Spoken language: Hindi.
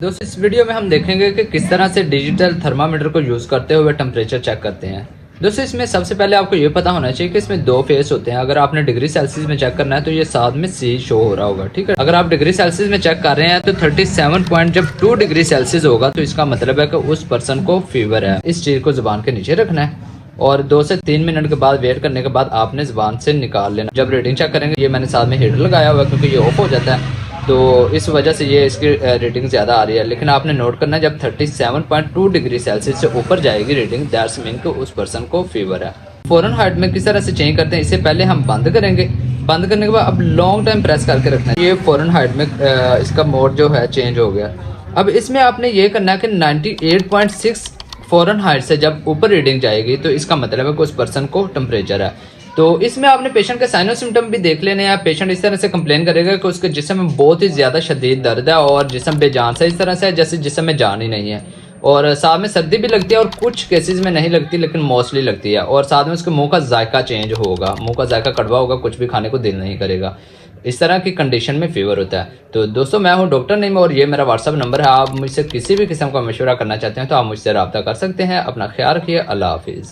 दोस्तों इस वीडियो में हम देखेंगे कि किस तरह से डिजिटल थर्मामीटर को यूज़ करते हुए टेम्परेचर चेक करते हैं। दोस्तों इसमें सबसे पहले आपको ये पता होना चाहिए कि इसमें दो फेस होते हैं। अगर आपने डिग्री सेल्सियस में चेक करना है तो ये साथ में सी शो हो रहा होगा, ठीक है। अगर आप डिग्री सेल्सियस में चेक कर रहे हैं तो 37 पॉइंट जब 2 डिग्री सेल्सियस होगा तो इसका मतलब है कि उस पर्सन को फीवर है। इस चीज़ को जुबान के नीचे रखना है और 2 से 3 मिनट के बाद वेट करने के बाद आपने जुबान से निकाल लेना। जब रीडिंग चेक करेंगे, ये मैंने साथ में हीटर लगाया हुआ है क्योंकि ये ऑफ हो जाता है तो इस वजह से ये इसकी रीडिंग ज़्यादा आ रही है। लेकिन आपने नोट करना है जब 37.2 डिग्री सेल्सियस से ऊपर जाएगी रीडिंग, दैट्स मीन कि उस पर्सन को फीवर है। फ़ॉरेनहाइट में किस तरह से चेंज करते हैं, इससे पहले हम बंद करेंगे। बंद करने के बाद अब लॉन्ग टाइम प्रेस करके रखना है। ये फ़ॉरेनहाइट में इसका मोड जो है चेंज हो गया। अब इसमें आपने ये करना है कि 98.6 फ़ॉरेनहाइट से जब ऊपर रीडिंग जाएगी तो इसका मतलब है कि उस पर्सन को टेम्परेचर है। तो इसमें आपने पेशेंट के साइनो सिम्टम भी देख लेने हैं। पेशेंट इस तरह से कंप्लेन करेगा कि उसके जिस्म में बहुत ही ज़्यादा शदीद दर्द है और जिस्म बेजान सा इस तरह से है जैसे जिस्म में जान ही नहीं है, और साथ में सर्दी भी लगती है और कुछ केसेस में नहीं लगती लेकिन मोस्टली लगती है, और साथ में उसके मुंह का जायका चेंज होगा, मुंह का जायका कड़वा होगा, कुछ भी खाने को दिल नहीं करेगा। इस तरह की कंडीशन में फीवर होता है। तो दोस्तों मैं हूं डॉक्टर नईम और ये मेरा व्हाट्सअप नंबर है। आप मुझसे किसी भी किस्म का मशवरा करना चाहते हैं तो आप मुझसे रब्ता कर सकते हैं। अपना ख्याल रखिए। अल्लाह हाफिज़।